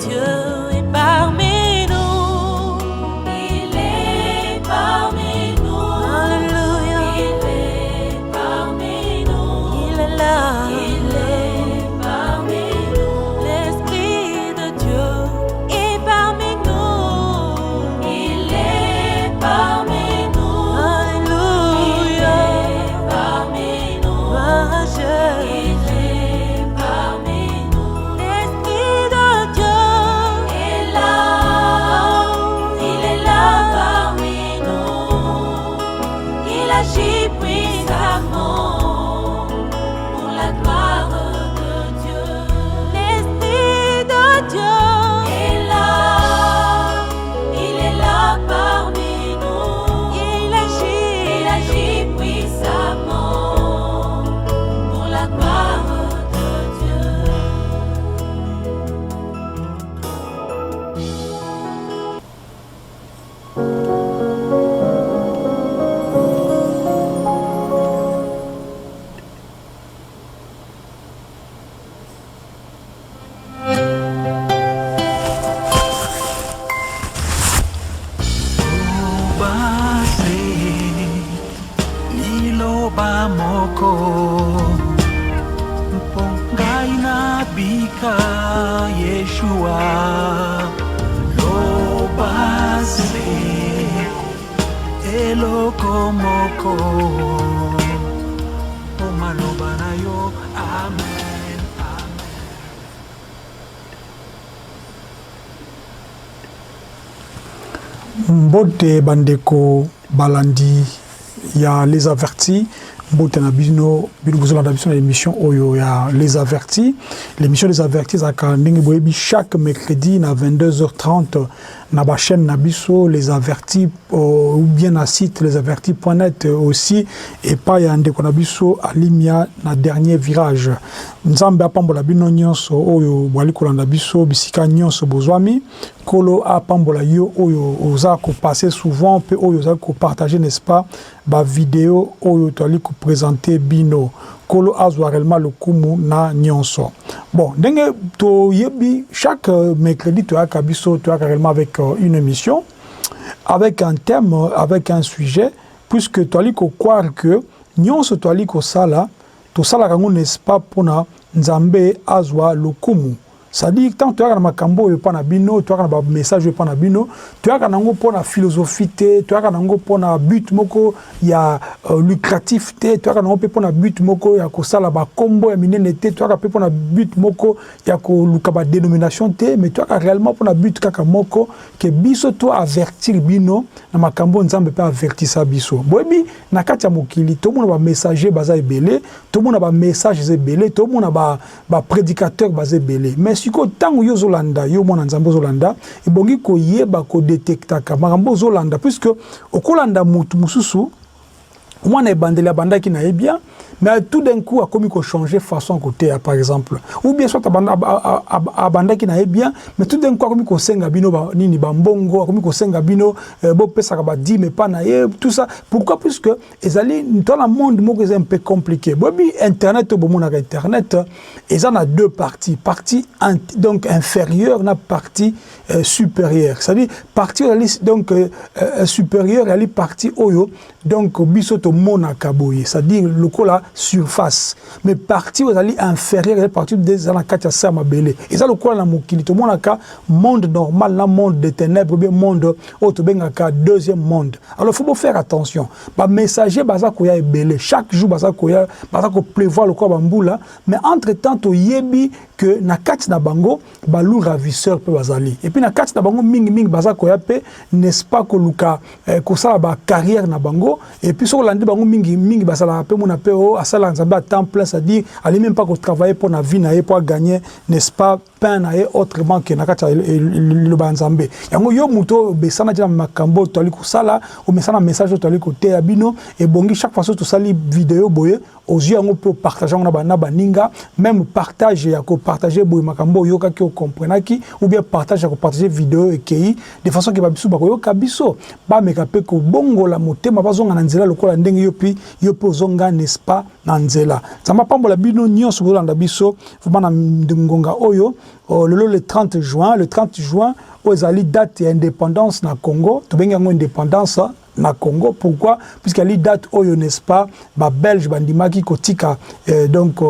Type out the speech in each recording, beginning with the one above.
Dieu est parmi nous. Il est parmi nous. Alléluia. Il est parmi nous. Il est là. Il est parmi nous. L'Esprit de Dieu est parmi nous. Il est parmi nous. Alléluia. Il est parmi nous. Il est parmi nous. L'Esprit de Dieu est là. Il est là parmi nous. Il agit puissamment pour la gloire de Dieu. L'Esprit de Dieu est là. Il est là parmi nous. Il agit puissamment pour la gloire de Dieu. Niloba moko Mpongai na bika Yeshua Lobase Eloko moko Omaloba na yo Amen, amen. Mbote bandeko balandi ya les avertis. Mbote na bino bino na l'émission oyo ya les avertis. L'émission des avertis à ndenge boyebi chaque mercredi na 22h30 na ba chaîne na biso les avertis ou bien na site lesavertis.net aussi et pas ya ndeko na biso alimia na dernier virage. Nzambe apambola bino nyonso oyo bwali kolanda biso bisika nyonso bozwami kolo apambola yo oyo oza ko passer souvent pe oyo oza ko partager n'est-ce pas ba vidéo oyo to ali ko présenter bino kolo azwa réellement le kumu na nyonso. Bon, ndenge to yebi chaque mercredi to akabiso to réellement avec une émission avec un thème, avec un sujet, puisque tu as croire que nyonso to ali ko sala to sala kango n'est pas pour na nzambe azwa le kumu. C'est-à-dire tant tu as un makambo pas na bino, tu as un message pas na bino, tu as un pour la philosophie, tu as un pour na but moko ya lucratif, tu as un pour na but moko ya ko sala ba combo ya minenete, tu as un pour na but moko ya ko lukaba dénomination te, mais tu as réellement pour na but kaka moko que biso to avertir bino na makambo nzambe pe avertir sa biso. Boyebi na kati ya mokili to mona ba messager baza ebele, to mona ba message ebele, to mona ba prédicateur baza ebele. Mais siko tango yo zolanda yo mona nzambo zolanda ebongi ko yeba ko détectaka makambo zolanda puisque okolanda mutu mususu mwana ebandela bandaki na bien mais tout d'un coup a commis ko changer façon côté par exemple ou bien soit abandaki na bien mais tout d'un coup a commis ko senga bino ba nini ba mbongo a commis ko senga bino bo pesa ka ba di mais pas na tout ça pourquoi puisque ezali dans le monde moko c'est un peu compliqué bobi internet bo mona internet et ça a deux parties donc inférieure na partie supérieure c'est-à-dire partie donc supérieure et partie oyo donc biso to mona kaboye c'est-à-dire le kola surface mais partie aux alliés inférieure et partie des anakatia sama belé et ça le quoi la mokili to monaka monde normal la monde des ténèbres bien monde auto bengaka deuxième monde alors faut faire attention ba messager baza koya ebele chaque jour baza ko prévoir le quoi bambula mais entre temps to yebi que na kati na bango ba lou ravisseur pe bazali et puis na kati na bango mingi baza koya pe n'est-ce pas ko luka ko sala ba carrière na bango et puis sur landi bango mingi basala pe mona pe o asala nzambe à temps plein c'est-à-dire aller même pas ko travailler pour na vie na pour gagner n'est-ce pas pain na autrement que na kati le banzambe yango yo muto besana tena makambo to ali ko sala o mesana message to ali ko te abino et bongi chaque fois to sali vidéo boye aux yeux yango peut partager na baninga même partage ya ko partager boye makambo yo ka ki o comprenaki ou bien partage ya ko partager vidéo et ki de façon que ba biso ba ko yo kabiso ba meka pe ko bongo la motema bazonga na nzela lokola ndenge yo pe zonga n'est-ce pas na nzela zamba pambola bino nyonso bolanda biso fuma na ngonga oyo le 30 juin, le 30 juin, où ils allaient date d'indépendance na Congo, tout bien indépendance na Congo. Pourquoi? Puisqu'il y a date où, n'est-ce pas, les Belges, bandimaki kotika, donc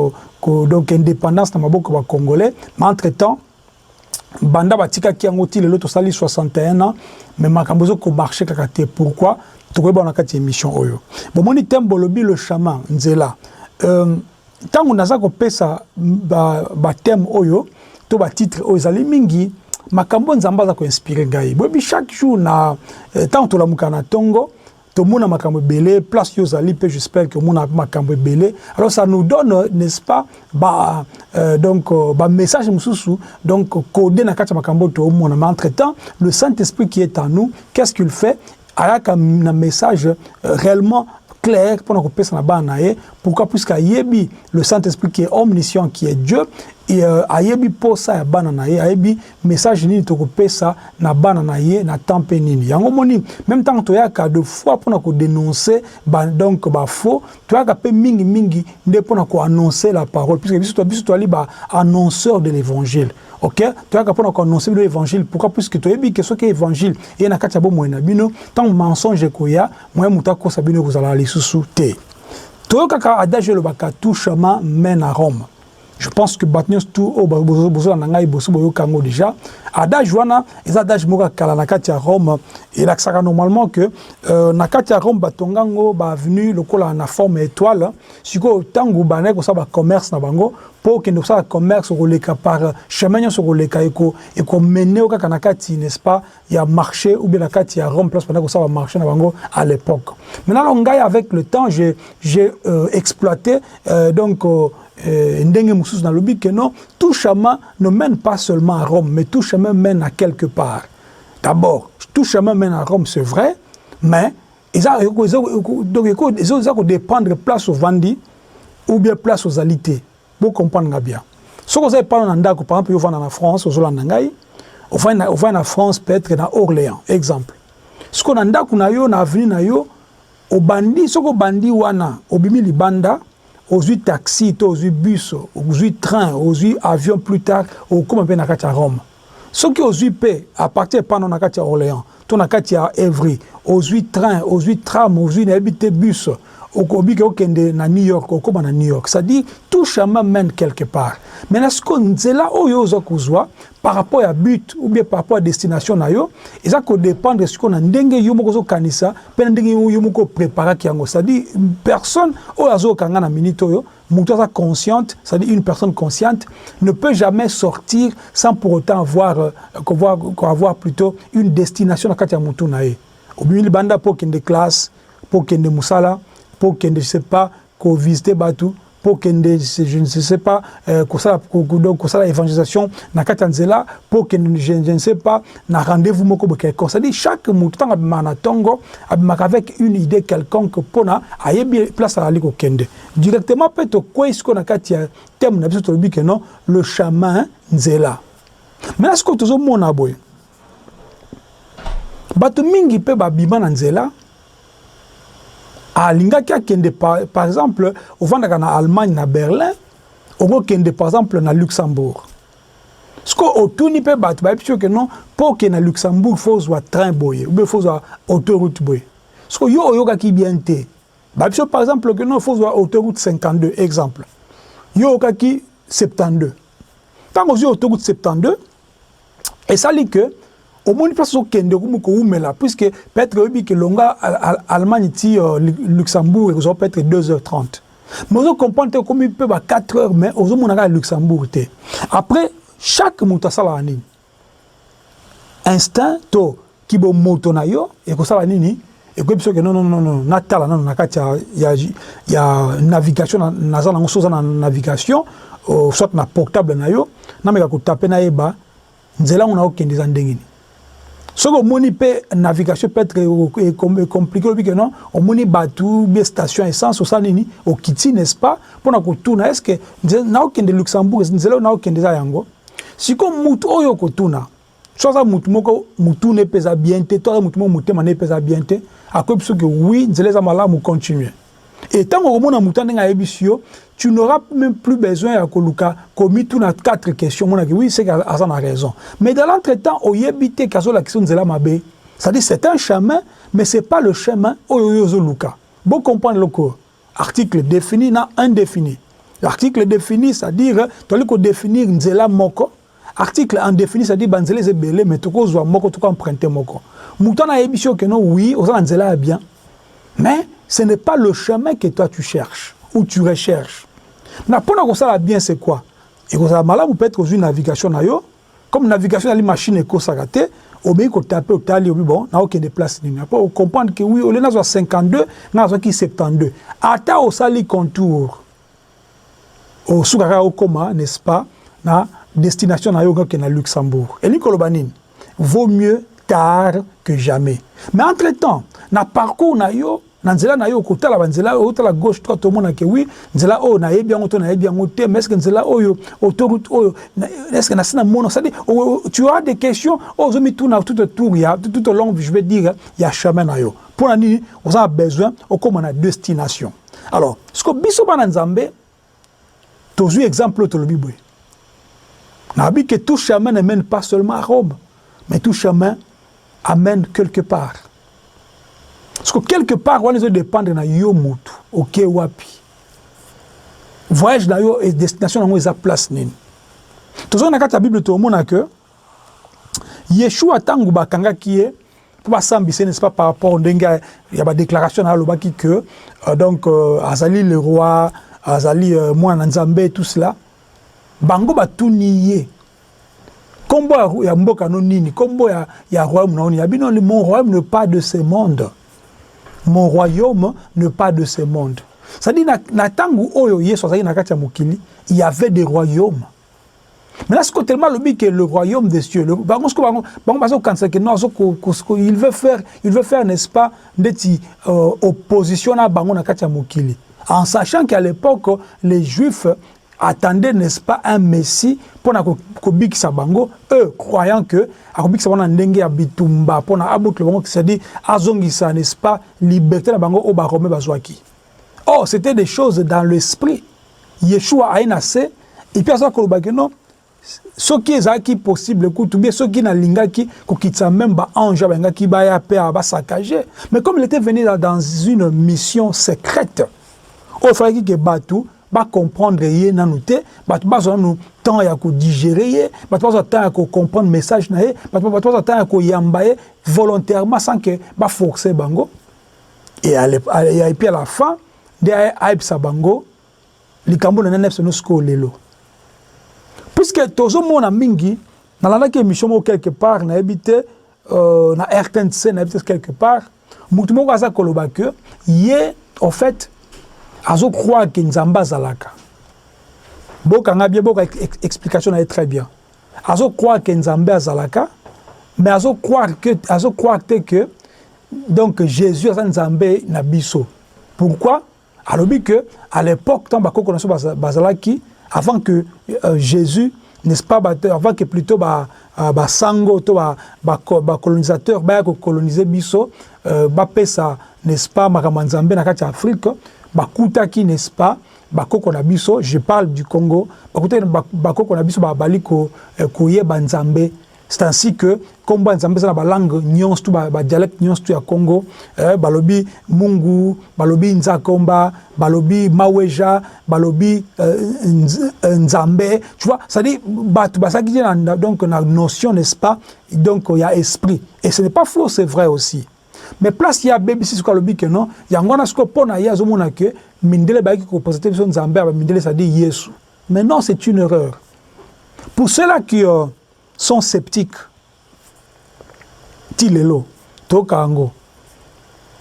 indépendance na maboko ba Congolais. Mais entre-temps, banda batika ki angoti lelo to sali 61 ans, mais makambozo ko marché kakate. Pourquoi? Tout le monde a une émission oyo. Bon, moni tembo lobi le chaman nzela. Tant on a ça qu'on paie ça, thème oyo, to ba titre oyo zali mingi. Makambo nzamba za ko inspirer ngai. Bobi chaque jour na tant to la mukana tongo, to mona makambo belé, place yo zali pe j'espère que mona makambo belé. Alors ça nous donne, n'est-ce pas, message mususu, donc codé na kati makambo to mona. Mais entre-temps, le Saint-Esprit qui est en nous, qu'est-ce qu'il fait? Avec un message réellement clair pour nous passer na banae. Pourquoi? Puisqu'à yebi le Saint-Esprit qui est omniscient, qui est Dieu, et à yebi pour ça ya bananae, à yebi message ni to pesa na bananae na tempe nini. Yango moni même temps to yaka de fois pour nous dénoncer donc faux, to yaka pe mingi nde pour nous annoncer la parole, puisque biso to ali annonceur de l'évangile. OK, tu as capable de annoncer l'évangile. Pourquoi? Puisque tu as dit que ce qui est évangile et na katia bo moina bino tant mensonge koya moi mutako sabino vous allez sous te. To kaka adage le baka tout chemin mène à Rome. Je pense que batnios tout au bozo na ngai boso boyo kango déjà. Adage wana les adage moka kala na katia Rome et là ça normalement que na katia Rome batongango ba venu lokola na forme étoile. Siko tangu bané ko ça ba commerce na bango. Pour que nous ça commerce sur le cas par chemin sur le cas et qu'on mène au cas nakati, n'est-ce pas, il y a marché ou bien nakati il y a Rome place pendant que ça va marcher na bango à l'époque. Maintenant on gagne avec le temps j'ai exploité donc ndenge mususu na lobi que non tout chemin ne mène pas seulement à Rome mais tout chemin mène à quelque part. D'abord tout chemin mène à Rome c'est vrai mais ils ont dépendre place au Vandi ou bien place aux alités. Vous comprenez bien. Si vous avez parlé en par exemple, vous allez en France, vous allez en France, peut-être dans Orléans, exemple. Si vous avez en avenue, au bandi, si vous bandi wana, au bimi libanda, aux taxi, aux bus, aux train, aux avions plus tard, au comme on à Rome. Ce qui aux paix à partir pendant à Orléans, ton à Évry, aux train, aux tram, aux bus. Au Kende na New York, au Koba na New York, c'est-à-dire tout chemin mène quelque part. Mais est-ce qu'on est là où yo zakuzwa par rapport à but ou bien par rapport à destination na yo, et ça dépend de ce qu'on a ndenge yo moko zo kanisa, pe ndenge yo moko préparer kiango, c'est-à-dire personne au azo kanga na minute yo, muta consciente, c'est-à-dire une personne consciente ne peut jamais sortir sans pour autant avoir plutôt une destination na kati ya mutu na ye. Au bimi banda pour kende classe, pour kende musala, pour que je ne sais pas qu'on visite Batou, pour que je ne sais pas qu'on ça l'évangélisation na Katanzela, pour que je ne sais pas na rendez-vous moko quelqu'un. C'est-à-dire chaque mouton a tongo avec une idée quelconque pour na ayebi place à l'aliko kende. Directement peut-être quoi est-ce qu'on a katia thème na biso tolobi que non le chaman nzela. Mais est-ce que tout mon aboy Batou mingi pe ba bima na nzela. Linga qui a kende par exemple au Vandaka na Allemagne na Berlin au kende par exemple na Luxembourg. Ce que autour peut battre bah que non pour que na Luxembourg faut soit train boyer ou bien faut soit autoroute boyer. Ce que yo qui bien té bah par exemple que non faut soit autoroute 52 exemple. Yo qui 72. Tant que autoroute 72 et ça dit que au moins place au kende ko là puisque peut-être que longa Allemagne ti Luxembourg ils ont peut-être 2h30 mais on comprend que comme il peut ba 4h mais aux monaka Luxembourg té après chaque mutasala ani instant to ki bo moto na yo et ko sala nini et que que non natala non nakati ya navigation na za na ngoso na navigation soit na portable na yo na meka ko taper na eba nzela on a okende za ndengini. Ce que moni pe navigation peut être compliqué que non on moni bateau bien station essence au sanini au kiti n'est-ce pas pour na kutuna est-ce que na okende Luxembourg nzela na okende za yango si comme mutu oyo kutuna soit mutu moko mutu ne pesa bien te toi mutu motema ne pesa bien te à quoi que oui nzela za malamu continuer Et tant que na mutande nga ebisio, tu n'auras même plus besoin à koluka commis tout na 4 questions. Oui, c'est qu'Azan a raison. Mais dans l'entretemps, au yebite kazo la question de la mabe. C'est-à-dire c'est un chemin, mais c'est pas le chemin oyozo luka. Bon comprendre le cours. Article défini na indéfini. L'article défini, c'est-à-dire tu as définir nzela moko. Article indéfini, c'est-à-dire banzele zebele mais tu ko moko tu ko emprunter moko. Mutana ebisio que non oui, ozan nzela bien. Mais ce n'est pas le chemin que toi tu cherches ou tu recherches. Na pona ko ça bien c'est quoi? Et ko ça malamu peut être une navigation na yo, comme navigation ali machine eko sakate, au bien ko taper au tali bon, na aucun déplace ni. Après on comprendre que oui, au lieu na 52, na zo ki 72. Ata au sali contour. Au sukara au koma, n'est-ce pas? Na destination na yo que na Luxembourg. Et ni kolobanine. Vaut mieux tard que jamais. Mais entre-temps, na parcours na yo na nzela na yo kotala banzela otala gauche droite to mona ke oui nzela o na yebi yango to na yebi yango te mais est-ce que nzela oyo autoroute oyo est-ce que na sina mono ça dit tu as des questions aux zomi tout na tout autour il y a tout au long je vais dire il y a chemin na yo pour nani on a besoin au comme na destination. Alors ce que biso bana nzambe tozu exemple to le bible na bi que tout chemin ne mène pas seulement à Rome mais tout chemin amène quelque part. Parce que quelque part, on doit dépendre de yo mutu, ok wapi. Voyage na yo et destination na yo place nini. Toujours na kata Bible to mona que Yeshua tangu bakanga kié pour ba sambise n'est-ce pas par rapport ndenga il y a ba déclaration na lobaki que donc azali le roi, azali mwana nzambe tout cela. Bango ba tuniye. Kombo ya mboka no nini, kombo ya royaume na oni. Abino mon royaume ne pas de ce monde. Mon royaume n'est pas de ce monde. C'est-à-dire, il y avait des royaumes. Mais là, c'est tellement le royaume des cieux. Il veut faire, n'est-ce pas, opposition à Bango Nakatia Mokili. En sachant qu'à l'époque, les Juifs attendaient, n'est-ce pas, un Messie pour na kobiki sa bango, eux croyant que a kobiki sa bango ndenge ya bitumba pour na abot le bango qui se dit azongisa, n'est-ce pas, liberté na bango o ba romé bazwaki. Oh, c'était des choses dans l'esprit. Yeshua a inacé et puis ça kolobaki non ce qui est possible ou bien ce qui na lingaki ko kitsa même ba ange ba ki ba ya pe ba saccager. Mais comme il était venu dans une mission secrète, il fallait que Batou va comprendre rien dans nous té bat bazo nous temps ya ko digérer bat bazo temps ya ko comprendre message na ye bat bazo temps ya ko yambaye volontairement sans que ba forcer bango et puis à la fin de aib sa bango likambo na nef no sko lelo puisque tozo mona mingi na la que émission quelque part na habité na RTNC na habité quelque part mutu moko aza koloba que yé en fait azo croire que Nzamba zalaka. Boka ngabie boka explication est très bien. Azo croire que Nzamba zalaka, mais azo croire que donc Jésus a Nzambe na biso. Pourquoi? Alors que à l'époque tant bako connaissons bazalaki avant que Jésus n'est-ce pas avant que plutôt sango to ba colonisateur ba coloniser biso ba pesa n'est-ce pas makamanzambe na kati Afrique. Bakutaki n'est-ce pas bakoko na biso je parle du Congo bakutaki bakoko na biso babali ko yeba nzambe c'est ainsi que comme nzambe na ba langue nyonso tu ba dialecte nyonso tu ya Congo balobi mungu balobi nzakomba balobi maweja balobi nzambe tu vois ça dit batu basaki donc na notion n'est-ce pas donc il y a esprit et ce n'est pas faux c'est vrai aussi. Mais place il y a BBC sur le que non il y a ngona sko pona ya zo mona que mindele ba ki ko positif son nzambe ba mindele ça dit Yesu. Mais non, c'est une erreur. Pour ceux-là qui sont sceptiques tilelo tokango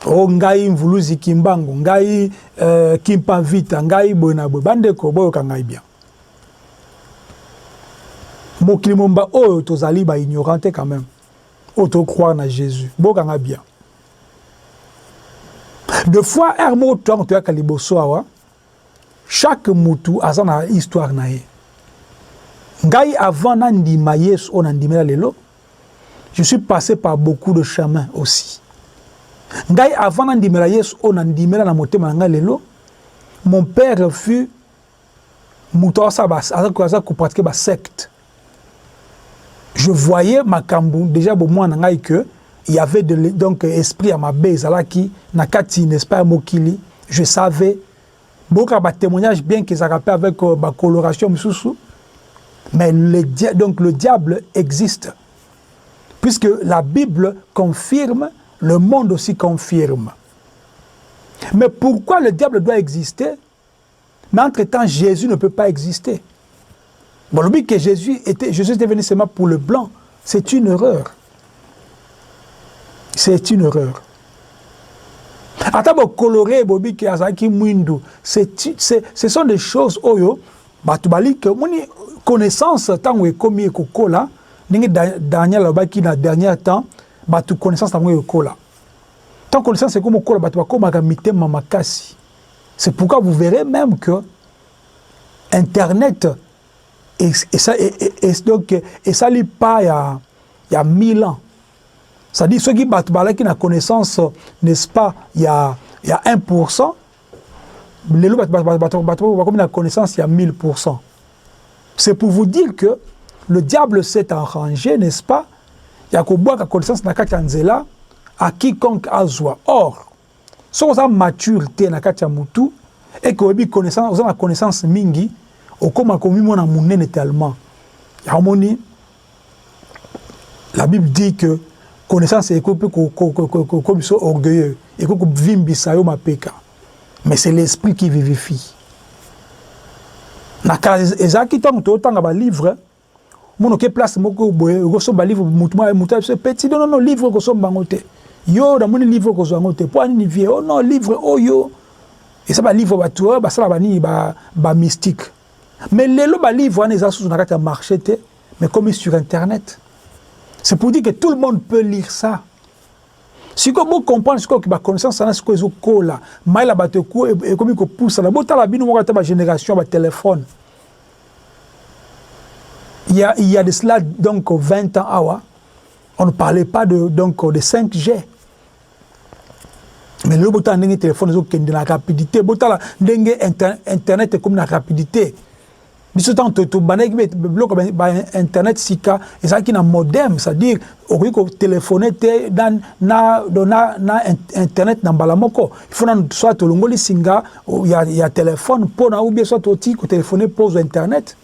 o ngai mvuluzi kimbango ngai kimpa vita ngai bonabo bandeko boyo kangai bien mokili momba oyo tozali ba ignorante quand même auto croire na Jésus bokanga bien. De fois ermo to to kaliboso awa chaque mutu azana histoire na ye ngai avant nandima Yesu on andimela lelo je suis passé par beaucoup de chemins aussi ngai avant nandimela Yesu on andimela na motema nga lelo mon père fut mouton ça pratiquer la secte. Je voyais ma Kambou déjà pour moi que il y avait donc esprit à ma base là qui na kati n'est-ce pas mokili. Je savais beaucoup de témoignages bien qu'ils rappellent avec ma coloration sous. Mais donc le diable existe. Puisque la Bible confirme, le monde aussi confirme. Mais pourquoi le diable doit exister? Mais entre-temps, Jésus ne peut pas exister. Bon, le but que Jésus était venu seulement pour le blanc, c'est une erreur. C'est une erreur. Attends, coloré, bobi qui azaki mwindu, ce sont des choses oyo, batubali que mon connaissance tant que comme ekokola, ningi Daniel abaki na dernier temps, batu connaissance tant que ekokola. Tant connaissance c'est comme ekokola batu comme akamite mamakasi. C'est pourquoi vous verrez même que Internet et ça lit pas il y a 1000 ans. C'est-à-dire ceux qui battent qui na connaissance, n'est-ce pas, il y a 1%, les lots comme la connaissance, il y a 1000%. C'est pour vous dire que le diable s'est arrangé, n'est-ce pas? Il y a la connaissance na katanzela à quiconque azwa. Or, si on a maturité na kachamutu et que on a la connaissance mingi, au comme on a monnaie tellement. La Bible dit que connaissance est comme orgueilleux et comme vimbisayo ma peka. Mais c'est l'esprit qui vivifie. Na ezaki tant ba livre mon ke place moko boye go ba livre mutuma petit non livre go so bangote. Yo da mon livre go so bangote. Po ani vie oh non livre oh yo. Et ça ba livre ba toi ba sala bani ba mystique. Mais les ba livre on est sous na kata marché mais comme sur internet. C'est pour dire que tout le monde peut lire ça. Si vous comprenez ce que vous connaissez, c'est ce que vous avez et comme vous pousse la génération de téléphone. Il y a de cela donc 20 ans, on ne parlait pas de 5G. Mais le téléphone est la rapidité. Internet est comme la rapidité. Biso tant to banek bloc internet sika et ça qui na modem, c'est-à-dire au lieu de téléphoner dans na internet na balamoko il faut soit to longoli singa il y a téléphone pour na ou bien soit oti ko téléphoner pose internet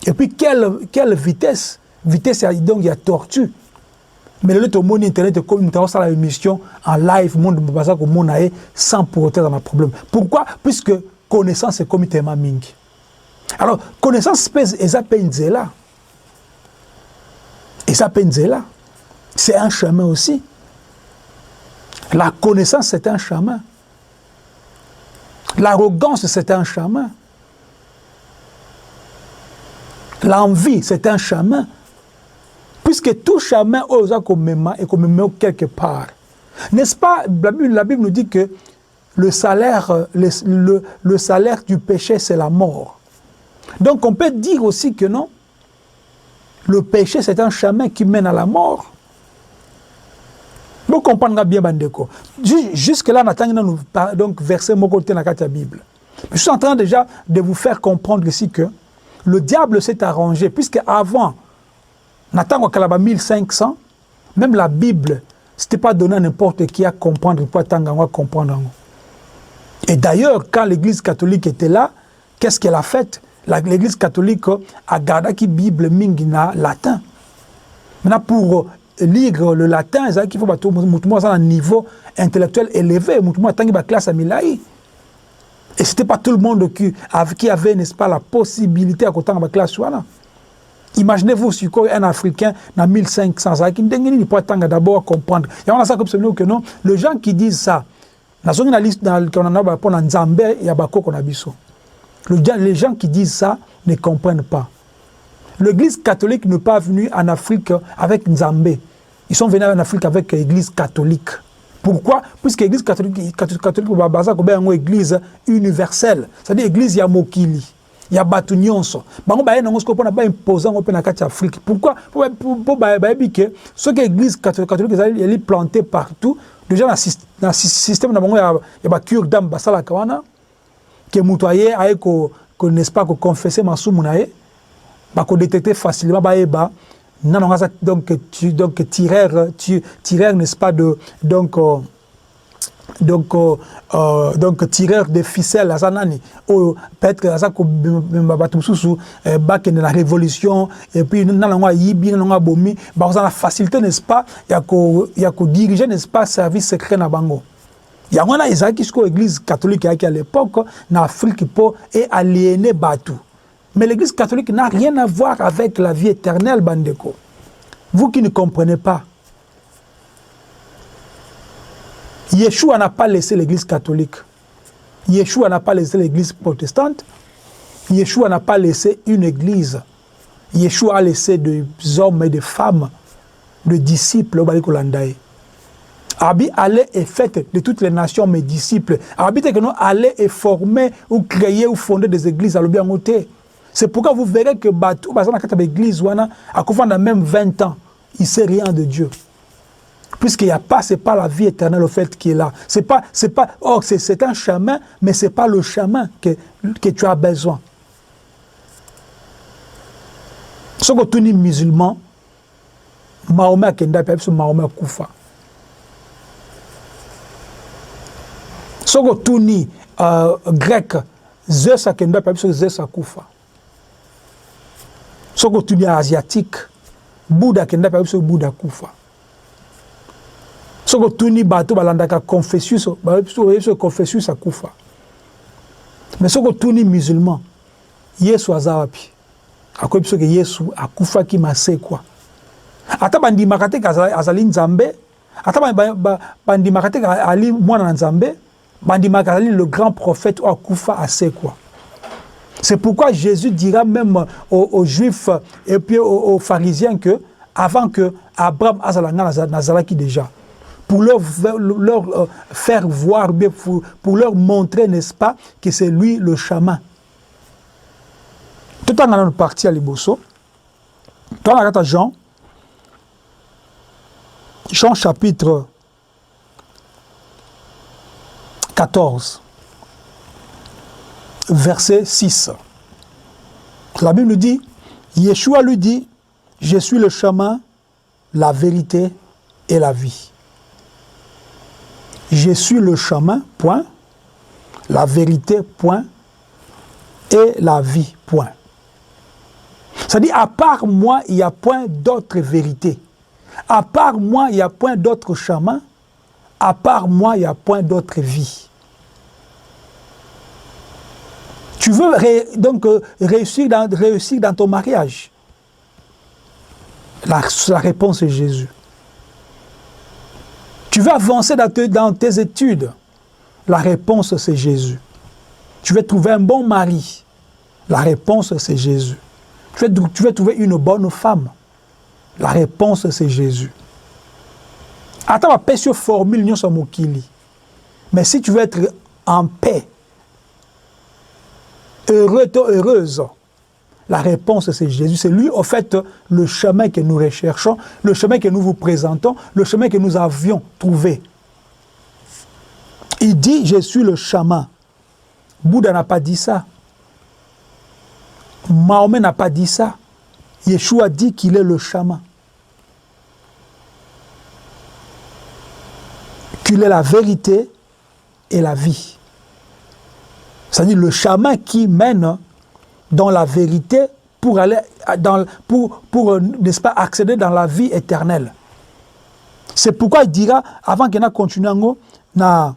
et puis quelle vitesse donc il y a tortue mais le to mon internet comme une ça la émission en live monde baza ko monae sans pour autant dans un problème. Pourquoi? Puisque connaissance est comme tellement mingi. Alors, connaissance et ça penzela. Et ça penzela. C'est un chemin aussi. La connaissance, c'est un chemin. L'arrogance, c'est un chemin. L'envie, c'est un chemin. Puisque tout chemin, est comme quelque part. N'est-ce pas, la Bible nous dit que le salaire du péché, c'est la mort. Donc on peut dire aussi que non, le péché c'est un chemin qui mène à la mort. Vous comprenez bien, Bandeko. Jusque-là, nous donc verset mon côté dans la Bible. Je suis en train déjà de vous faire comprendre ici que le diable s'est arrangé, puisque avant, Nathan Kalaba 1500, même la Bible, c'était pas donné à n'importe qui à comprendre quoi Tanga comprendre. Et d'ailleurs, quand l'Église catholique était là, qu'est-ce qu'elle a fait? L'Église catholique a gardé la Bible mingina latin. Maintenant, pour lire le latin, il faut que un niveau intellectuel élevé, une classe à Milaï. Et ce n'était pas tout le monde qui avait, n'est-ce pas, la possibilité à côté de la classe. Imaginez-vous si un Africain dans 1500 ans, qui ne peut pas d'abord comprendre. Il y a ça comme ça que non. Les gens qui disent ça, dans une liste qu'on a pour Nzambe, il y a Bako qu'on a biso. Les gens qui disent ça ne comprennent pas. L'Église catholique n'est pas venue en Afrique avec Nzambé. Ils sont venus en Afrique avec l'Église catholique. Pourquoi? Puisque l'Église catholique est une église universelle. C'est-à-dire l'Église Yamokili. Il y a Batunyonso. On n'a pas imposé en Afrique. Pourquoi? Pour que ce que l'Église catholique est plantée partout, déjà dans le système, il y a Kurdam Basala Kawana. que mutoye aye ko n'est-ce pas ko confesser masumu nae ba ko détecter facilement ba eba non donc tireur n'est-ce pas de donc tireur de ficelle à sanani peut-être ça ko batu susu back in la révolution et puis nanangwa yibi nanangwa bomi ba ça la facilité n'est-ce pas ya ko diriger n'est-ce pas service secret na bango ya ngona ezaki ce que l'église catholique à l'époque na Afrique po et aliéné batu. Mais l'église catholique n'a rien à voir avec la vie éternelle, bandeko. Vous qui ne comprenez pas, Yeshua n'a pas laissé l'église catholique. Yeshua n'a pas laissé l'église protestante. Yeshua n'a pas laissé une église. Yeshua a laissé des hommes et des femmes, des disciples au Balikolandaï. Abi allait et fait de toutes les nations mes disciples. Abi que nous allait et former ou créer ou fonder des églises à l'Obiangoté. C'est pourquoi vous verrez que Batou, dans l'église, à dans même 20 ans, il ne sait rien de Dieu. Puisqu'il n'y a pas, c'est pas la vie éternelle au fait qui est là. C'est un chemin, mais ce n'est pas le chemin que tu as besoin. Ce que tu es musulman, Mahomet Kenda, Mahomet Koufa. Ce que tu es grec, Zeus Kenda, Zeus Koufa. Ce que tu es asiatique, Bouddha Kenda, Bouddha Koufa. Ce que tu es bateau, Balandaka Confucius, Confucius Koufa. Mais ce que tu es musulman, Yesu Azawapi. À quoi que Yesu a Koufa qui m'a sé quoi. Ata bandi makate azali nzambe, ata bandi makate ali mwana nzambe, bandi makate le grand prophète a Koufa a sé quoi. C'est pourquoi Jésus dira même aux Juifs et puis aux pharisiens que avant que Abraham azalanga nazalaki déjà, pour leur faire voir, pour leur montrer, n'est-ce pas, que c'est lui le chemin. Tout en allant partir à Liboso, dans la carte Jean chapitre 14, verset 6. La Bible nous dit, Yeshua lui dit, je suis le chemin, la vérité et la vie. Je suis le chemin, point, la vérité, point, et la vie, point. C'est-à-dire, à part moi, il n'y a point d'autre vérité. À part moi, il n'y a point d'autre chemin. À part moi, il n'y a point d'autre vie. Tu veux donc réussir dans ton mariage? La réponse est Jésus. Tu veux avancer dans tes études? La réponse c'est Jésus. Tu veux trouver un bon mari? La réponse c'est Jésus. Tu veux trouver une bonne femme? La réponse c'est Jésus. Attends, ma paix sur formule n'y a mokili. Mais si tu veux être en paix, heureux, heureuse, la réponse c'est Jésus. C'est lui, au fait, le chemin que nous recherchons, le chemin que nous vous présentons, le chemin que nous avions trouvé. Il dit, je suis le chemin. Bouddha n'a pas dit ça. Mahomet n'a pas dit ça. Yeshua dit qu'il est le chemin. Qu'il est la vérité et la vie. C'est-à-dire le chemin qui mène dans la vérité pour aller pour n'est-ce pas, accéder dans la vie éternelle. C'est pourquoi il dira, avant qu'il n'a continué, na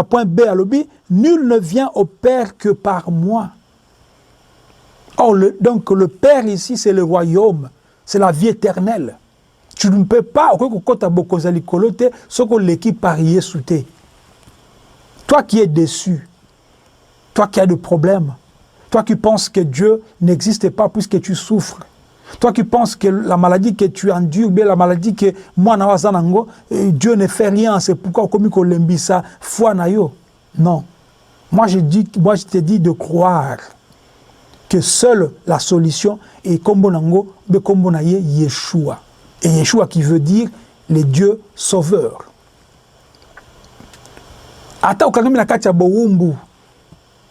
point B à l'obi, nul ne vient au Père que par moi. Or, donc le Père ici, c'est le royaume, c'est la vie éternelle. Tu ne peux pas, toi qui es déçu, toi qui as des problèmes, toi qui penses que Dieu n'existe pas puisque tu souffres, toi qui penses que la maladie que tu endures, bien la maladie que moi, Dieu ne fait rien, c'est pourquoi foi na yo. Non. Moi je te dis de croire que seule la solution est Kombonango, de Kombonaye Yeshua. Et Yeshua qui veut dire les dieux sauveurs. Ata ukangami na kati ya bowumbu,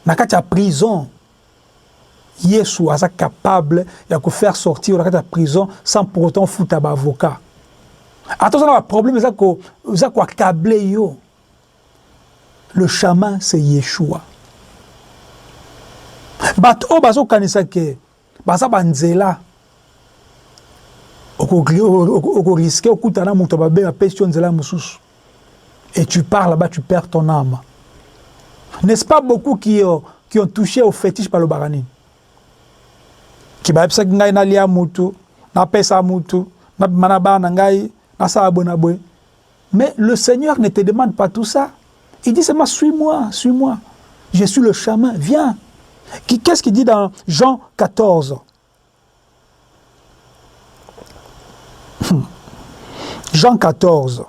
Nakati ya prison, Yesu est capable de faire sortir de la prison sans pour autant foutre un avocat. Attention, le problème c'est que câblé yo. Le chaman c'est Yeshua. Bato o bazo kanisa ke baza banzela. Oko risquer okutana muto babe a pesi nzela mususu. Et tu pars là-bas, tu perds ton âme. N'est-ce pas beaucoup qui ont touché au fétiche par le barani? Qui va epsa ngai na lia mutu, na pesa mutu, na manaba na ngai, na sa abonabwe. Mais le Seigneur ne te demande pas tout ça. Il dit seulement suis-moi, suis-moi. Je suis le chaman, viens. Qu'est-ce qu'il dit dans Jean 14? Jean 14.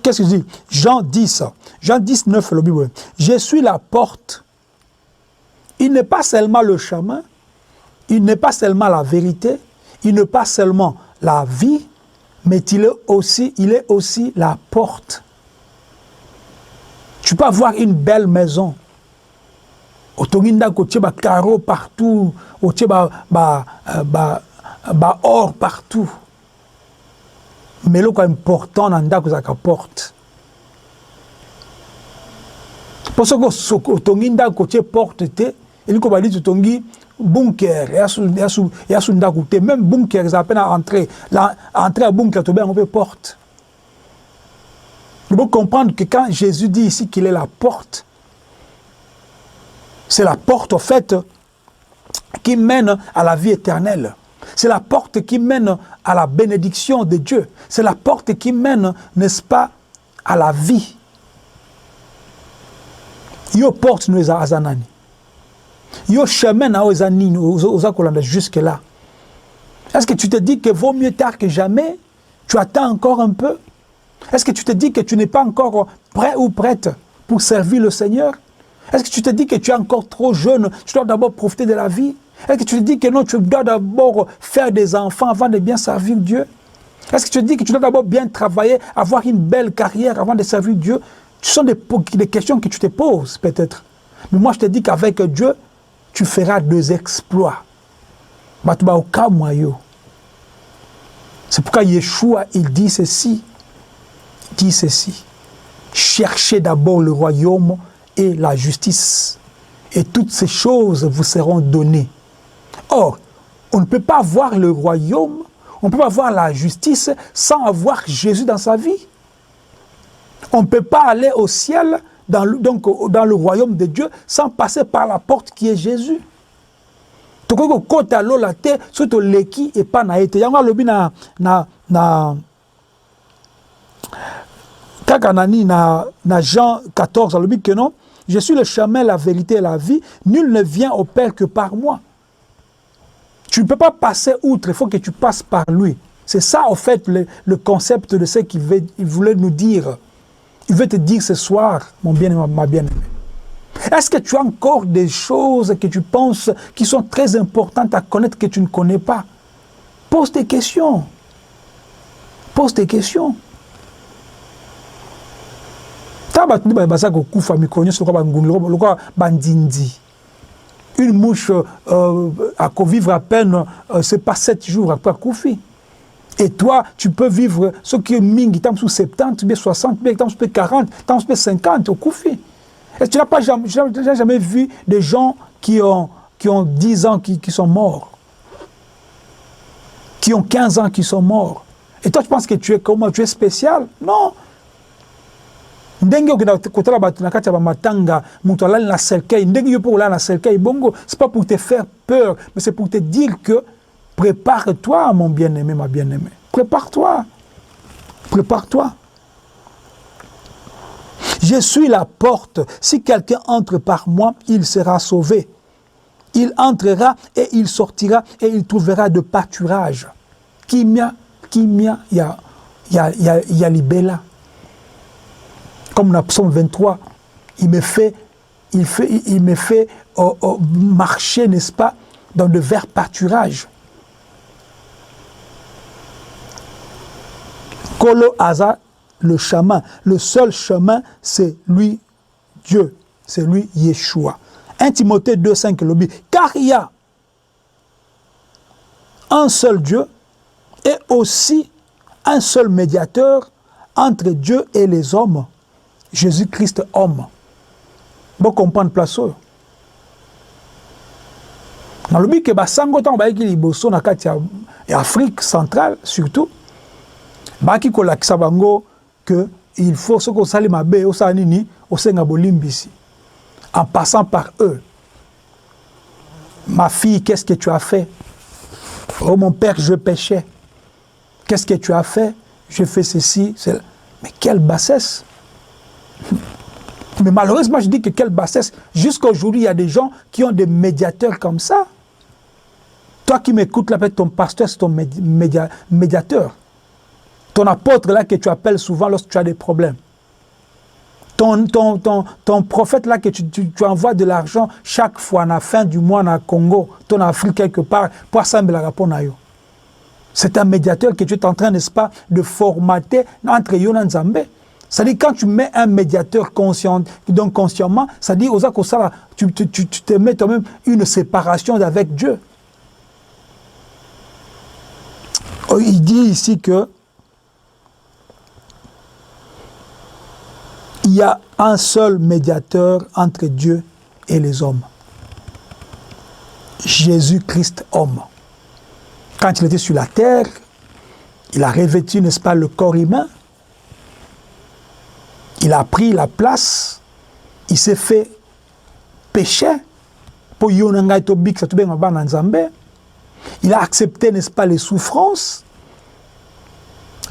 Qu'est-ce qu'il dit? Jean 10. Jean 19, le Bible. Je suis la porte. Il n'est pas seulement le chemin, il n'est pas seulement la vérité, il n'est pas seulement la vie, mais il est aussi la porte. Tu peux avoir une belle maison. Otonginda kotie ba carreaux partout, otie ba or partout. Mais le quoi important dans ndako za ka porte. Pour ce que otonginda kotie porte te, il ko ba dit otongi bunker, ya su ndako te, même bunker ça peine à entrer. Là entrer à bunker to bien on peut porte. Il faut comprendre que quand Jésus dit ici qu'il est la porte, c'est la porte au fait qui mène à la vie éternelle. C'est la porte qui mène à la bénédiction de Dieu. C'est la porte qui mène, n'est-ce pas, à la vie. Yo porte nous azanani. Yo chemin na ozanini ozakolanda jusque là. Est-ce que tu te dis que vaut mieux tard que jamais? Tu attends encore un peu? Est-ce que tu te dis que tu n'es pas encore prêt ou prête pour servir le Seigneur? Est-ce que tu te dis que tu es encore trop jeune? Tu dois d'abord profiter de la vie? Est-ce que tu te dis que non, tu dois d'abord faire des enfants avant de bien servir Dieu? Est-ce que tu te dis que tu dois d'abord bien travailler, avoir une belle carrière avant de servir Dieu? Ce sont des questions que tu te poses peut-être. Mais moi je te dis qu'avec Dieu, tu feras des exploits. C'est pourquoi Yeshua, il dit ceci. Il dit ceci. Cherchez d'abord le royaume et la justice. Et toutes ces choses vous seront données. Or, on ne peut pas voir le royaume, on ne peut pas voir la justice sans avoir Jésus dans sa vie. On ne peut pas aller au ciel, dans le royaume de Dieu, sans passer par la porte qui est Jésus. Na Jean 14, le dit que non, je suis le chemin, la vérité et la vie, nul ne vient au Père que par moi. Tu ne peux pas passer outre, il faut que tu passes par lui. C'est ça, en fait, le concept de ce qu'il voulait nous dire. Il veut te dire ce soir, mon bien-aimé, ma bien-aimée. Est-ce que tu as encore des choses que tu penses qui sont très importantes à connaître que tu ne connais pas? Pose tes questions. Pose tes questions. Une mouche à vivre à peine, c'est pas 7 jours après Koufi. Et toi, tu peux vivre ce qui est mingi, tu sous 70, 60, 40, 50 au Koufi. Et tu n'as jamais vu des gens qui ont 10 ans qui sont morts, qui ont 15 ans qui sont morts. Et toi, tu penses que tu es comment? Tu es spécial? Non. C'est pas pour te faire peur, mais c'est pour te dire que prépare-toi, mon bien-aimé, ma bien-aimée. Prépare-toi. Prépare-toi. Je suis la porte. Si quelqu'un entre par moi, il sera sauvé. Il entrera et il sortira et il trouvera de pâturage. Kimia, ya libella. Comme dans Psaume 23, il me fait marcher, n'est-ce pas, dans de verts pâturages. Kolo Aza, le chemin, le seul chemin, c'est lui, Dieu, c'est lui Yeshua. 1 Timothée 2,5 le dit, car il y a un seul Dieu et aussi un seul médiateur entre Dieu et les hommes, Jésus-Christ homme. Vous comprenez place. Dans le but que basango tant ba ki liboso na kati ya Afrique centrale surtout ba ki ko lakisa bango que il faut ce qu'on sali mabe o sa nini o senga bolimbisi en passant par eux. Ma fille, qu'est-ce que tu as fait? Oh mon père, je péchais. Qu'est-ce que tu as fait? Je fais ceci, cela. Mais quelle bassesse! Mais malheureusement, je dis que quelle bassesse. Jusqu'à aujourd'hui, il y a des gens qui ont des médiateurs comme ça. Toi qui m'écoutes, là, ton pasteur, c'est ton médiateur. Ton apôtre, là, que tu appelles souvent lorsque tu as des problèmes. Ton prophète, là, que tu envoies de l'argent chaque fois à la fin du mois, dans Congo, ton Afrique, quelque part, pour assembler la rapport. C'est un médiateur que tu es en train, n'est-ce pas, de formater entre Yon et Nzambé. C'est-à-dire, quand tu mets un médiateur conscient, donc consciemment, c'est-à-dire, tu te mets toi-même une séparation avec Dieu. Il dit ici que il y a un seul médiateur entre Dieu et les hommes. Jésus-Christ homme. Quand il était sur la terre, il a revêtu, n'est-ce pas, le corps humain. Il a pris la place, il s'est fait péché pour il a accepté, n'est-ce pas, les souffrances,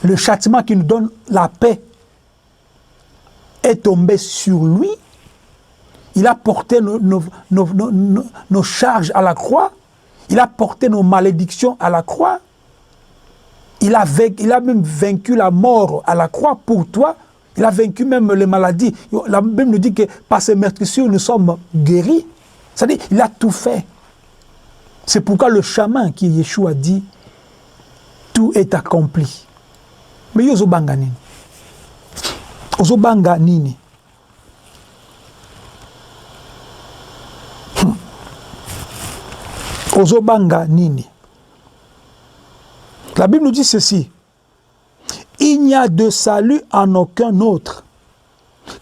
le châtiment qui nous donne la paix est tombé sur lui. Il a porté nos charges à la croix, il a porté nos malédictions à la croix, il a même vaincu la mort à la croix pour toi. Il a vaincu même les maladies. La Bible nous dit que par ces meurtrissures, nous sommes guéris. C'est-à-dire, il a tout fait. C'est pourquoi le chaman qui Yeshua dit, tout est accompli. Mais yozobanga nini? Ozobanga nini? Ozobanga nini? La Bible nous dit ceci. Il n'y a de salut en aucun autre,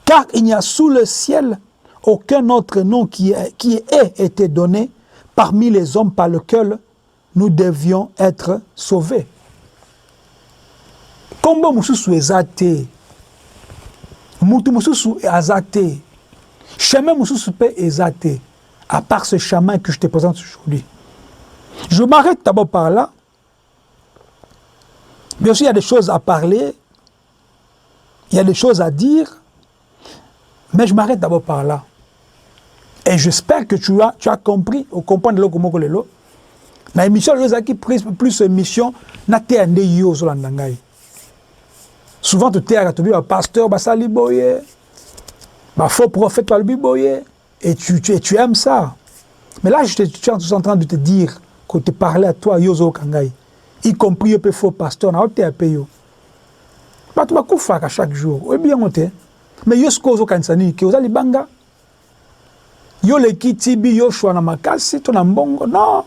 car il n'y a sous le ciel aucun autre nom qui ait été donné parmi les hommes par lequel nous devions être sauvés. Combo mususu ezate, mutu mususu azate, chemin mususu pe ezate, à part ce chemin que je te présente aujourd'hui. Je m'arrête d'abord par là. Bien sûr, il y a des choses à parler, il y a des choses à dire, mais je m'arrête d'abord par là. Et j'espère que tu as compris, ou comprendre le comment que le na émission qui plus émission na te ande yo zo landangai. Souvent tu t'es tu un pasteur basali boye, ba faux prophète balbi boye, et tu aimes ça. Mais là je suis en train de te dire que te parler à toi yo zo kangai. Y compris le faux pasteur, na ote apeyo. Ba tu ba kufa chaque jour. Oui bien monté. Mais yo skozo kansani ke ozali banga. Yo le kitibi yo shwa na makasi to na mbongo. Non.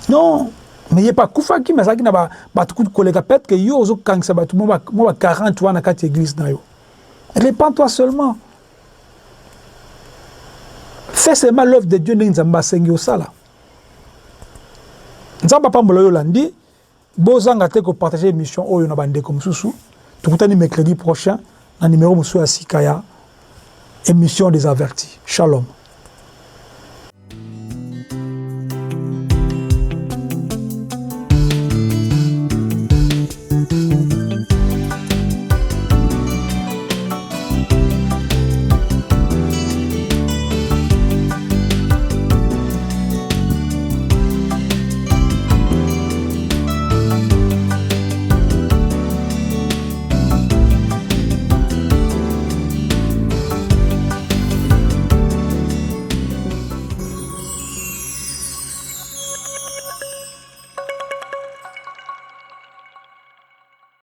Non. Mais y a pas kufa ki mais ça ki na ba tu kolega peut que yo zo kansa ba tu mo ba 40 wana kati église na yo. Répands-toi seulement. Fais seulement l'œuvre de Dieu n'zamba sengi osala. Nzamba pambola yolandi bozanga te ko partager émission oyo na bande comme susu tukutani mercredi prochain na numéro musu ya sikaya émission des avertis. Shalom.